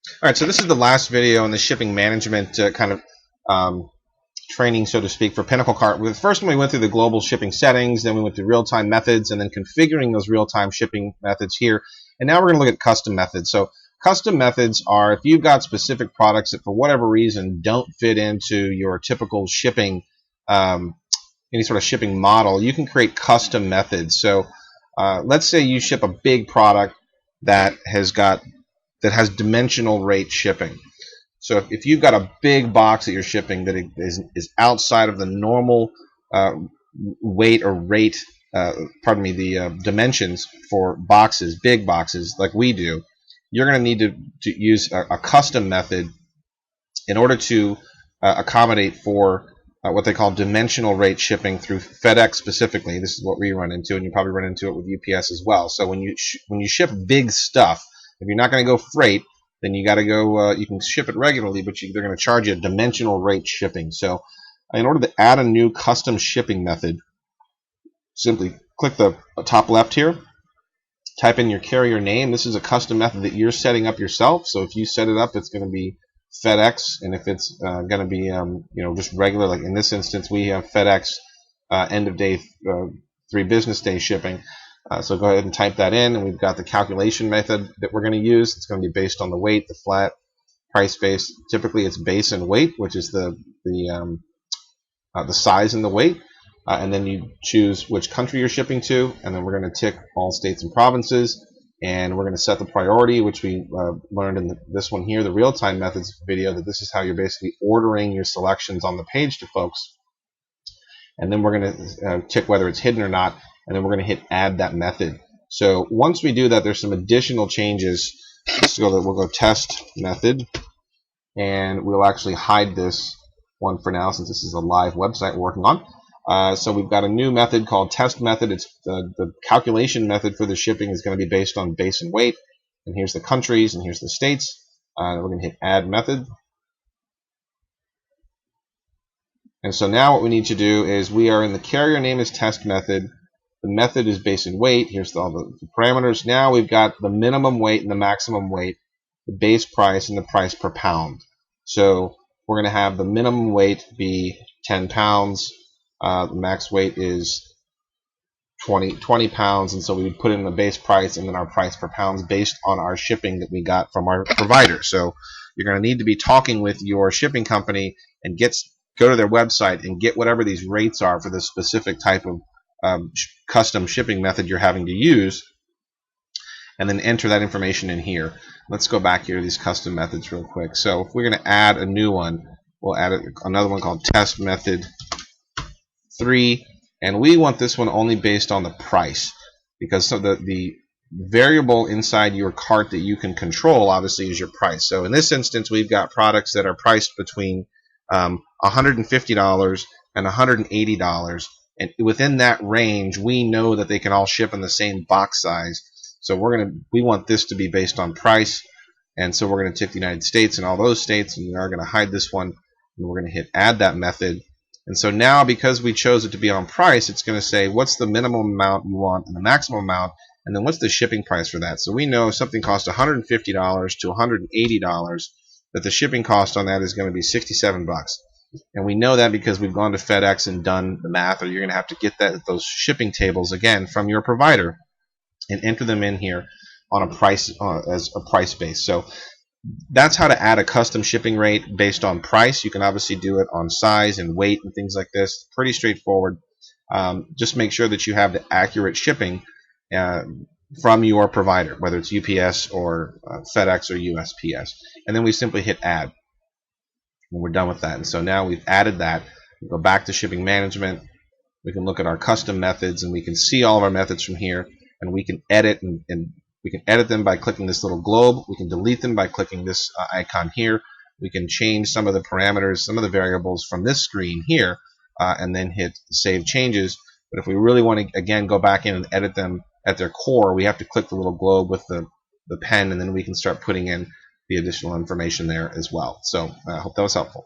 All right, so this is the last video in the shipping management kind of training, so to speak, for Pinnacle Cart. The first one we went through the global shipping settings, then we went through real-time methods, and then configuring those real-time shipping methods here. And now we're going to look at custom methods. So custom methods are if you've got specific products that for whatever reason don't fit into your typical shipping, any sort of shipping model, you can create custom methods. So let's say you ship a big product that has dimensional rate shipping. So if you've got a big box that you're shipping that is outside of the normal weight or rate, the dimensions for boxes, big boxes like we do, you're going to need to use a custom method in order to accommodate for what they call dimensional rate shipping through FedEx specifically. This is what we run into, and you probably run into it with UPS as well. So when you ship big stuff, if you're not going to go freight, then you got to go. You can ship it regularly, but they're going to charge you a dimensional rate shipping. So in order to add a new custom shipping method, simply click the top left here, type in your carrier name. This is a custom method that you're setting up yourself. So if you set it up, it's going to be FedEx, and if it's going to be just regular, like in this instance we have FedEx end of day 3 business day shipping. So go ahead and type that in, and we've got the calculation method that we're going to use. It's going to be based on the weight, the flat price base. Typically it's base and weight, which is the size and the weight, and then you choose which country you're shipping to, and then we're going to tick all states and provinces, and we're going to set the priority, which we learned in this one here, the real-time methods video, that this is how you're basically ordering your selections on the page to folks. And then we're going to tick whether it's hidden or not, and then we're going to hit add that method. So once we do that, there's some additional changes. We'll go test method, and we'll actually hide this one for now since this is a live website we're working on. So we've got a new method called test method. It's the calculation method for the shipping is going to be based on base and weight. And here's the countries, and here's the states. We're going to hit add method. And so now what we need to do is we are in the carrier name is test method. The method is base and weight. Here's all the parameters. Now we've got the minimum weight and the maximum weight, the base price and the price per pound. So we're going to have the minimum weight be 10 pounds. The max weight is 20 pounds, and so we would put in the base price and then our price per pound based on our shipping that we got from our provider. So you're going to need to be talking with your shipping company and go to their website and get whatever these rates are for this specific type of custom shipping method you're having to use, and then enter that information in here. Let's go back here to these custom methods real quick. So if we're going to add a new one, we'll add another one called test method 3, and we want this one only based on the price, because so the variable inside your cart that you can control obviously is your price. So in this instance we've got products that are priced between $150 and $180, and within that range we know that they can all ship in the same box size. So we want this to be based on price, and so we're going to tick the United States and all those states, and we are going to hide this one, and we're going to hit add that method. And so now, because we chose it to be on price, it's going to say what's the minimum amount you want and the maximum amount, and then what's the shipping price for that. So we know if something costs $150 to $180, that the shipping cost on that is going to be 67 bucks. And we know that because we've gone to FedEx and done the math, or you're going to have to get those shipping tables again from your provider and enter them in here on a price as a price base. So that's how to add a custom shipping rate based on price. You can obviously do it on size and weight and things like this. Pretty straightforward. Just make sure that you have the accurate shipping from your provider, whether it's UPS or FedEx or USPS. And then we simply hit add, and we're done with that. And so now we've added that. We go back to shipping management. We can look at our custom methods, and we can see all of our methods from here, and we can edit and we can edit them by clicking this little globe. We can delete them by clicking this icon here. We can change some of the parameters, some of the variables from this screen here, and then hit save changes. But if we really want to, again, go back in and edit them at their core, we have to click the little globe with the pen, and then we can start putting in the additional information there as well. So I hope that was helpful.